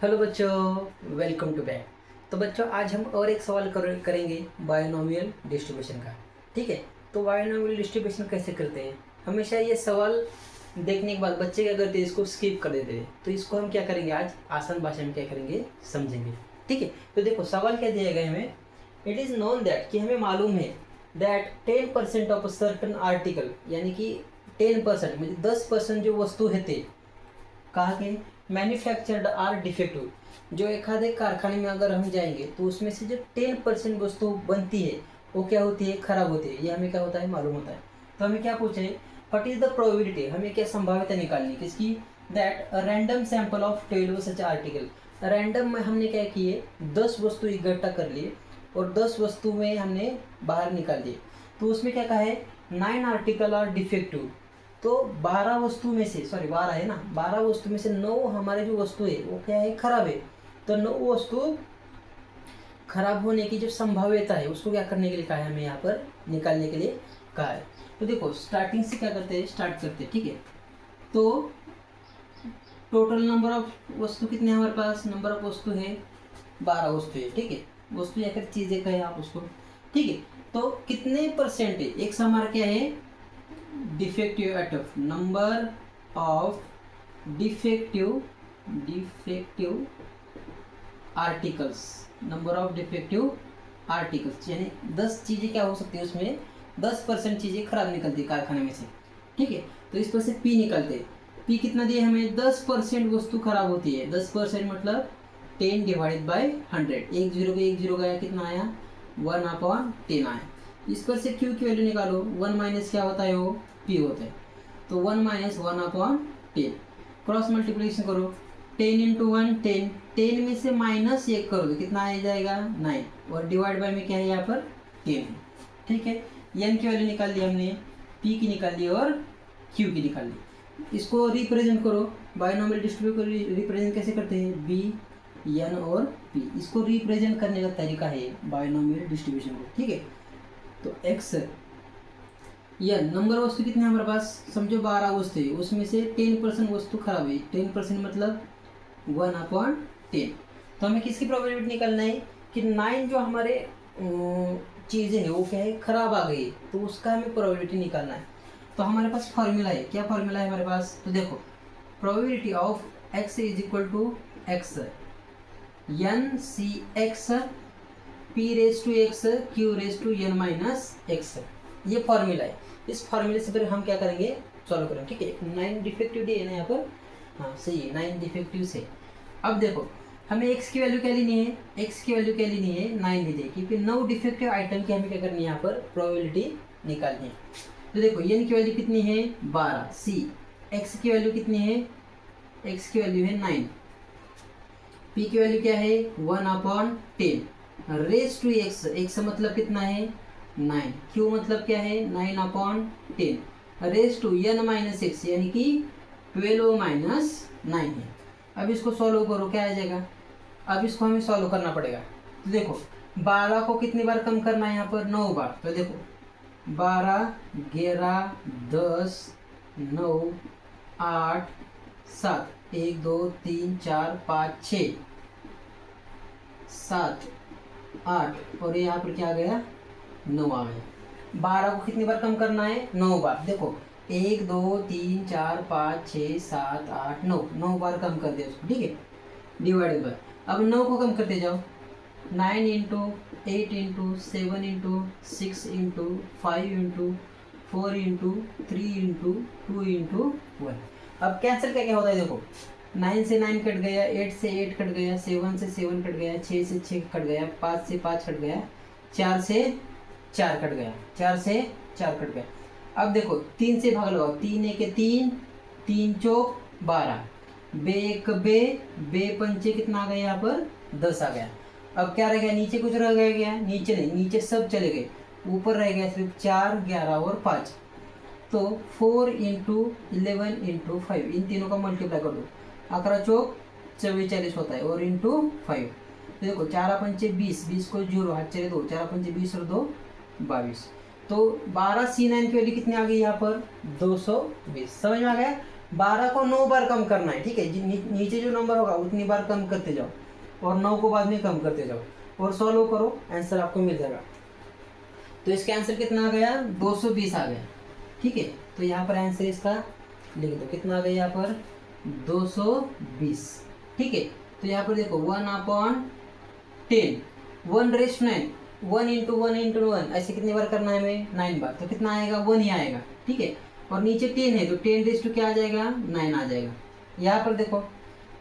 Hello बच्चों, welcome to back. तो बच्चों, आज हम और एक सवाल करेंगे बायनोमियल डिस्ट्रीब्यूशन का। ठीक है। तो बायनोमियल डिस्ट्रीब्यूशन कैसे करते हैं? हमेशा ये सवाल देखने के बाद बच्चे क्या करते हैं, इसको स्किप कर देते हैं। तो इसको हम क्या करेंगे, आज आसान भाषा में क्या करेंगे, समझेंगे। ठीक है। तो देखो सवाल क्या दिया गया है हमें। इट इज़ नोन दैट, कि हमें मालूम है दैट 10% ऑफ सर्टन आर्टिकल, यानी कि 10% म्हणजे 10% जो वस्तू है ते कहा के मैन्युफैक्चर्ड आर डिफेक्टिव। जो एक आधे कारखाने में अगर हम जाएंगे तो उसमें से जो 10% वस्तु बनती है वो क्या होती है, खराब होती है। ये हमें क्या होता है, मालूम होता है। तो हमें क्या पूछे, व्हाट इज द प्रोबेबिलिटी, हमें क्या संभाव्यता निकालनी किसकी, that random sample of 12 such article. Random में हमने क्या किए, 10 वस्तु इकट्ठा कर लिए और 10 वस्तु में हमने बाहर निकाल दिए। तो उसमें क्या कहा है, 9 आर्टिकल आर डिफेक्टिव। तो 12 वस्तु में से, सॉरी 12 है ना, 12 वस्तु में से 9 हमारे जो वस्तु है वो क्या है, खराब है। तो 9 वस्तु खराब होने की जो संभाव्यता है उसको क्या करने के लिए कहा है, हमें यहाँ पर निकालने के लिए कहा है। तो देखो स्टार्टिंग से क्या करते हैं, स्टार्ट करते हैं। ठीक है। तो टोटल नंबर ऑफ वस्तु कितने हैं हमारे पास, नंबर ऑफ वस्तु है 12 वस्तु है। ठीक है। वस्तु या फिर चीज़ें कहें आप उसको। ठीक है। तो कितने परसेंट है, एक से हमारा क्या है, डिफेक्टिव एटफ, number of defective articles, number of defective articles, यानी 10 चीज़ें क्या हो सकती है उसमें, 10% चीज़ें खराब निकलती है कारखाने में से। ठीक है। तो इस पर से पी निकलते हैं। पी कितना दिया हमें, 10% वस्तु खराब होती है। 10% मतलब 10 डिवाइडेड बाई 100। एक जीरो गया, कितना आया, 1/10 आया। इस पर से क्यू की वैल्यू निकालो, 1 माइनस क्या होता है, वो पी होता है। तो 1 माइनस 1/10, क्रॉस मल्टीप्लिकेशन करो, 10 इंटू 1 10, 10 में से माइनस 1 करो तो कितना आ जाएगा, 9, और डिवाइड बाय में क्या है, यहाँ पर 10 है। ठीक है। एन की वैल्यू निकाल ली हमने, पी की निकाल ली और क्यू की निकाल ली। इसको रिप्रेजेंट करो, बायनोमियल डिस्ट्रीब्यूशन को रिप्रेजेंट कैसे करते हैं, बी एन और पी। इसको रिप्रेजेंट करने का तरीका है बायनोमियल डिस्ट्रीब्यूशन को। ठीक है। तो एक्स एन, नंबर वस्तु कितने हमारे पास, समझो 12 वस्तु है, उसमें से 10% वस्तु खराब है। 10% मतलब 1/10। तो हमें किसकी प्रोबेबिलिटी निकालना है कि 9 जो हमारे चीज़ें हैं वो क्या है, खराब आ गई, तो उसका हमें प्रोबेबिलिटी निकालना है। तो हमारे पास फॉर्मूला है, क्या फॉर्मूला है हमारे पास, तो देखो probability of X is equal to X N C X P raise to X Q raise to N minus X. ये फॉर्मूला है। इस फॉर्मूले से फिर हम क्या करेंगे, सॉल्व करेंगे। ठीक है। 9 डिफेक्टिव दिए ना यहाँ पर, हाँ सही है, 9 डिफेक्टिव से। अब देखो हमें x की वैल्यू क्या लेनी है, x की वैल्यू क्या लेनी है, 9 ली थी, क्योंकि 9 डिफेक्टिव आइटम की हमें क्या करनी है, यहाँ पर प्रोबेबिलिटी निकालनी है। तो देखो n की वैल्यू कितनी है, 12, सी x की वैल्यू कितनी है, x की वैल्यू है 9, p की वैल्यू क्या है 1/10, रेज टू x, x मतलब कितना है 9, q मतलब क्या है 9/10, raise to n minus X यानी कि 12 माइनस 9 है। अब इसको सॉल्व करो, क्या आ जाएगा, अब इसको हमें सॉल्व करना पड़ेगा। तो देखो 12 को कितनी बार कम करना है, यहाँ पर 9 बार। तो देखो 12, 11, 10, 9, 8, 7, 1 2 3 4 5 6 7 8, और यहाँ पर क्या आ गया, 9 आ गया। 12 को कितनी बार कम करना है, 9 बार। देखो 1 2 3 4 5 6 7 8 9, 9 बार कम कर दिया उसको। ठीक है। डिवाइडेड बाय, अब 9 को कम करते जाओ, 9 into 8 into 7 into 6 into 5 into 4 into 3 into 2 into 1। अब कैंसिल क्या क्या होता है, देखो 9 से 9 कट गया, 8 से 8 कट गया, 7 से 7 कट गया, 6 से 6 कट गया, 5 से 5 कट गया, 4 से 4 कट गया, 4 से 4 कट गया। अब देखो 3 से भाग लगाओ, 3 1 3, 3 चौक 12, बे एक बे, बे पंचे कितना आ गया, यहाँ पर 10 आ गया। अब क्या रह गया, नीचे कुछ रह गया, नीचे नहीं, नीचे सब चले गए, ऊपर रह गया सिर्फ 4 11 और 5। तो 4 इंटू 11 इंटू 5, इन तीनों का मल्टीप्लाई कर दो, 11 चौक 44 होता है, और इंटू 5। तो देखो 4 पंचे 20, 20 को 0 हाथ चले 2, 4 पंचे 20 और 2 22। तो 12 C9 की वैल्यू कितनी आ गई यहाँ पर, 220। समझ में आ गया, 12 को 9 बार कम करना है, ठीक है। नीचे जो नंबर होगा उतनी बार कम करते जाओ और 9 को बाद में कम करते जाओ और सॉल्व करो, आंसर आपको मिल जाएगा। तो इसका आंसर कितना आ गया, 220 आ गया, ठीक है। तो यहाँ पर आंसर इसका लिख दो, कितना आ गया यहाँ पर 220, ठीक है। तो यहाँ पर देखो 1/10, 1/9, 1 × 1 × 1 ऐसे कितनी बार करना है हमें, 9 बार। तो कितना आएगा, 1 ही आएगा, ठीक है। और नीचे 10 है तो 10 क्या आ जाएगा, 9 आ जाएगा। यहाँ पर देखो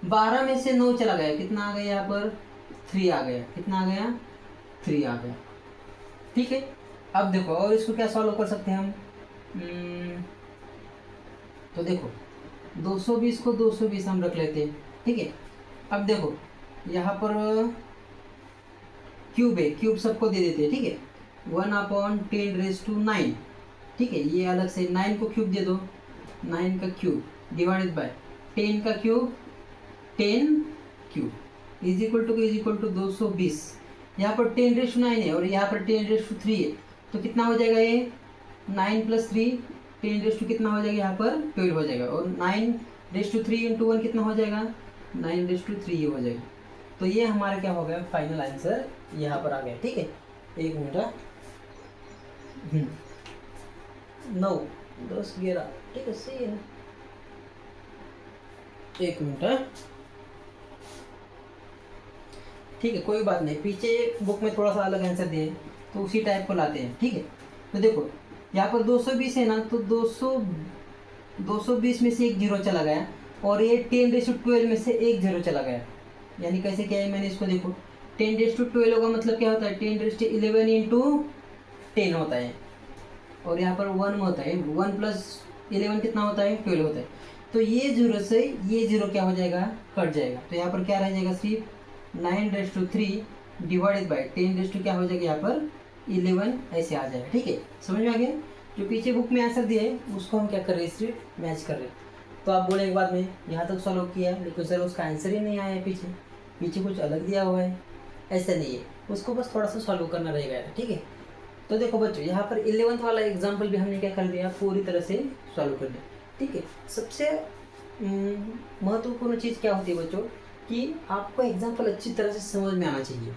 12 में से 9 चला गया, कितना आ गया यहाँ पर 3 आ गया, कितना आ गया 3 आ गया, ठीक है। अब देखो और इसको क्या सॉल्व कर सकते हैं हम, तो देखो 220 को 220 हम रख लेते हैं, ठीक है। अब देखो यहाँ पर क्यूब है, क्यूब सबको दे देते हैं, ठीक है। 1/10⁹, ठीक है। ये अलग से 9 को क्यूब दे दो, 9 का क्यूब डिवाइडेड बाय 10 का cube, 10 cube is equal to 220। यहाँ पर 10⁹ है और यहाँ पर 10⁵ है, तो कितना हो जाएगा ये 9 + 3, 10⁵ कितना हो जाएगा यहाँ पर 12 हो जाएगा। और 9⁵3 × 1 कितना हो जाएगा, 9⁵3 हो जाएगा। तो ये हमारा क्या हो गया, फाइनल आंसर यहाँ पर आ गया, ठीक है। 1 मिनट, 9 10 11, ठीक है, सही है। 1 मिनट, ठीक है, कोई बात नहीं। पीछे बुक में थोड़ा सा अलग आंसर दिए तो उसी टाइप को लाते हैं, ठीक है। तो देखो यहाँ पर 220 है ना, तो 220 में से एक 0 चला गया और ये 10⁻12 में से एक 0 चला गया। यानी कैसे क्या है, मैंने इसको देखो 10⁻12 होगा मतलब क्या होता है, 10⁻11 × 10 होता है और यहाँ पर 1 होता है, 1 + 11 कितना होता है, 12 होता है। तो ये 0 से ये 0 क्या हो जाएगा, कट जाएगा। तो यहाँ पर क्या रह जाएगा, सिर्फ 9⁵3 डिवाइडेड बाई 10 क्या हो जाएगा यहाँ पर 11 ऐसे आ जाएगा, ठीक है। समझ में आ गया। जो पीछे बुक में आंसर दिया है उसको हम क्या कर रहे हैं, सिर्फ मैच कर रहे हैं। तो आप बोलेंगे बाद में यहाँ तक सॉल्व किया लेकिन सर उसका आंसर ही नहीं आया है, पीछे कुछ अलग दिया हुआ है, ऐसा नहीं है, उसको बस थोड़ा सा सॉल्व करना रहेगा, ठीक है। तो देखो बच्चों यहाँ पर 11th वाला एग्जाम्पल भी हमने क्या कर दिया, पूरी तरह से सॉल्व कर दिया, ठीक है। सबसे महत्वपूर्ण चीज़ क्या होती है बच्चों, कि आपको एग्जाम्पल अच्छी तरह से समझ में आना चाहिए,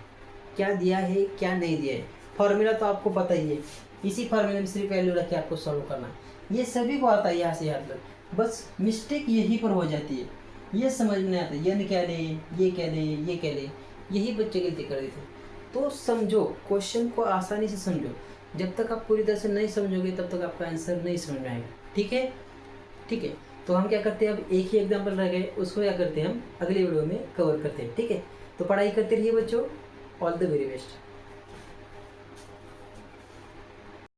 क्या दिया है क्या नहीं दिया है। फॉर्मूला तो आपको पता ही है, इसी फार्मूले में सिर्फ वैल्यू रख के आपको सॉल्व करना है, ये सभी को आता है यहाँ से यहाँ तक। बस मिस्टेक यहीं पर हो जाती है, ये समझ में नहीं आता, ये क्या ले, ये क्या ले, ये क्या ले, यही बच्चे गलती कर देते हैं। तो समझो, क्वेश्चन को आसानी से समझो, जब तक आप पूरी तरह से नहीं समझोगे तब तक आपका आंसर नहीं समझ में आएगा, ठीक है, ठीक है। तो हम क्या करते हैं, अब एक ही एग्जाम्पल रह गए, उसको क्या करते हैं हम अगले वीडियो में कवर करते हैं, ठीक है। तो पढ़ाई करते रहिए बच्चों, ऑल द वेरी बेस्ट।